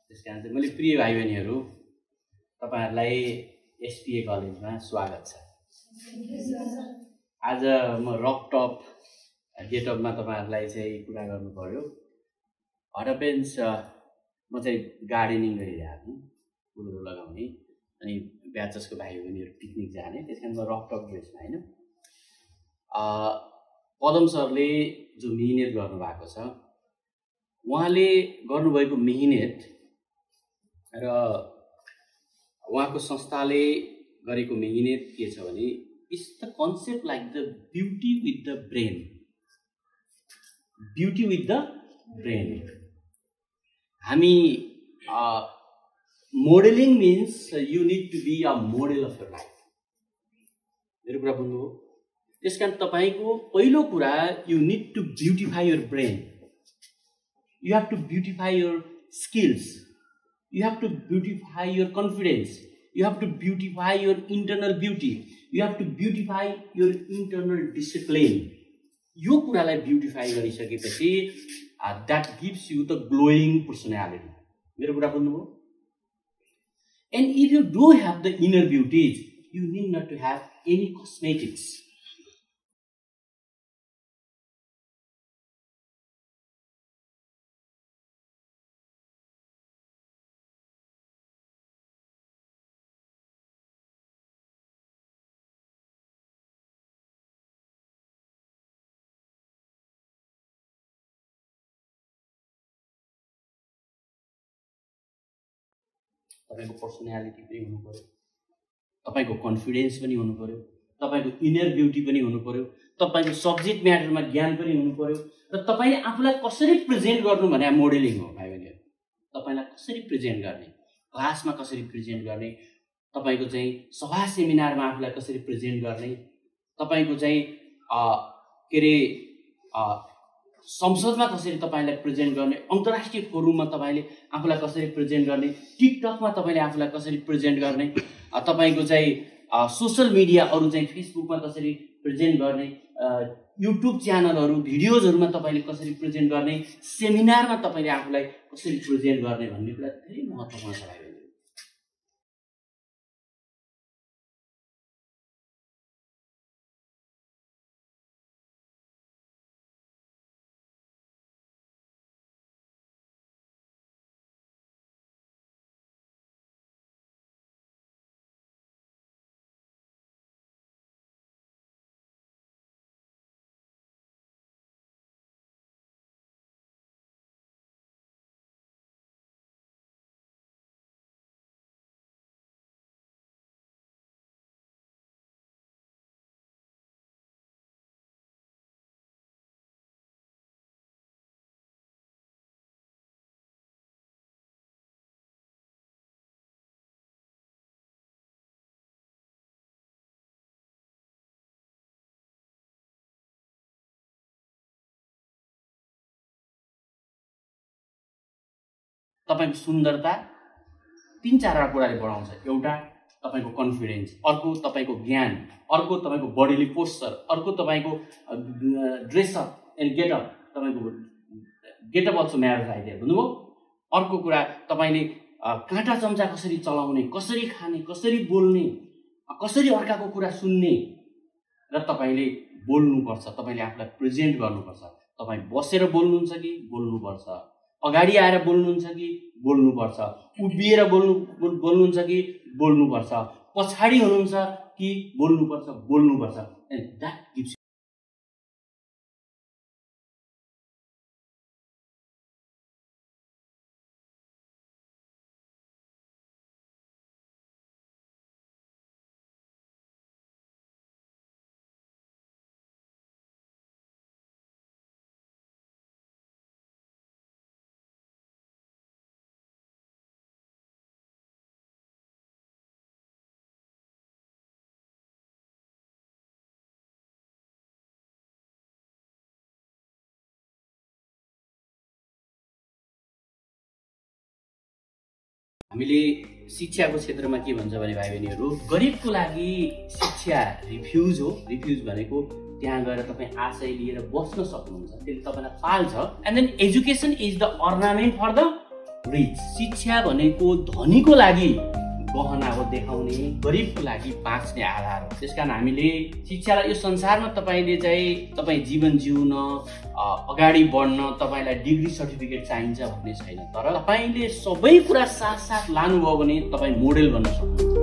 त्यसकारण चाहिँ मैले प्रिय भाइ बहिनीहरू तपाईहरुलाई एसपीए कलेजमा स्वागत छ। आज म रक टप गेटअपमा तपाईहरुलाई चाहिँ कुरा गर्नु पर्यो। हडपेन्स म चाहिँ गार्डनिङ गरिरहेको छु, फुलहरु लगाउने अनि ब्याचेसको भाइ बहिनीहरु पिकनिक जाने, त्यसकारण म रक टप ड्रेसमा हैन। पदम सरले जो मिहिनेत गर्नु भएको छ, उहाँले गर्नुभएको मिहिनेत र उहाँको संस्थाले गरेको मिहिनेत के छ भने it's the concept like the beauty with the brain. Beauty with the brain. हामी modelling means you need to be a model of your life. मेरो कुरा बुझ्नुभयो? त्यसकारण तपाईको पहिलो कुरा you need to beautify your brain. You have to beautify your skills. You have to beautify your confidence. You have to beautify your internal beauty. You have to beautify your internal discipline. यो कुरालाई ब्युटिफाई गरिसकेपछि that gives you the glowing personality. मेरो कुरा बुझ्नुभयो? And if you do have the inner beauties, you need not to have any cosmetics. तपाईको personality पनि हुनु पर्यो, तपाईको कन्फिडेन्स पनि हुनु पर्यो, तपाईको इनर ब्युटी पनि हुनु पर्यो, तपाईको सब्जेक्ट म्याटरमा ज्ञान पनि हुनु पर्यो र तपाईले आफूलाई कसरी प्रेजेन्ट गर्नु भने मोडेलिङ हो भाइ बहिनीहरु। तपाईलाई कसरी प्रेजेन्ट गर्ने, क्लासमा कसरी प्रेजेन्ट गर्ने, तपाईको चाहिँ सभा सेमिनारमा आफूलाई कसरी प्रेजेन्ट गर्ने, तपाईको चाहिँ के रे संसदमा कसरी तपाईलाई प्रेजेन्ट गर्ने, अन्तर्राष्ट्रिय फोरममा तपाईले आफूलाई कसरी प्रेजेन्ट गर्ने, टिकटकमा तपाईले आफूलाई कसरी प्रेजेन्ट गर्ने, तपाईको चाहिँ सोशल मिडिया अरु चाहिँ फेसबुकमा कसरी प्रेजेन्ट गर्ने, युट्युब च्यानलहरु भिडियोजहरुमा तपाईले कसरी प्रेजेन्ट गर्ने, सेमिनारमा तपाईले आफूलाई कसरी प्रेजेन्ट गर्ने भन्ने कुरा धेरै महत्त्वपूर्ण छ भाइ बहिनी। तपाईको सुन्दरता तीन चारवटा कुराले बढाउँछ। एउटा तपाईको कन्फिडेन्स, अर्को तपाईको ज्ञान, अर्को तपाईको बडीली पोस्चर, अर्को तपाईको ड्रेसअप एन्ड गेटअप। तपाईको गेटअप अल्सो म्याटर्स आइदिया, बुझ्नुभयो? अर्को कुरा तपाईले काँटा चम्चा कसरी चलाउने, कसरी खाने, कसरी बोल्ने, कसरी अर्काको कुरा सुन्ने र तपाईले बोल्नुपर्छ। तपाईले आफूलाई प्रेजेन्ट गर्नुपर्छ। तपाई बसेर बोल्नुहुन्छ कि बोल्नुपर्छ, अगाडि आएर बोल्नुहुन्छ कि बोल्नुपर्छ, उभिएर बोल्नुहुन्छ कि बोल्नुपर्छ, पछाडी हुनुहुन्छ कि बोल्नुपर्छ, बोल्नुपर्छ। एन्ड द्याट गिभ्स हामीले शिक्षाको क्षेत्रमा के भन्छ भने भाइ बहिनीहरु, गरिबको लागि शिक्षा रिफ्युज हो। रिफ्युज भनेको त्यहाँ गएर तपाई आशय लिएर बस्न सक्नुहुन्छ, त्यसले तपाईलाई पाल्छ। And then education is the ornament for the rich. शिक्षा भनेको धनीको लागि गहना हो देखाउने, गरिबको लागि बाँच्ने आधार हो। त्यसकारण हामीले शिक्षालाई यो संसारमा तपाईँले चाहिँ तपाईँ जीवन जिउन अगाडि बढ्न तपाईँलाई डिग्री सर्टिफिकेट चाहिन्छ भन्ने छैन। तर तपाईँले सबै कुरा साथ साथ लानुभयो भने तपाईँ मोडेल बन्न सक्नुहुन्छ।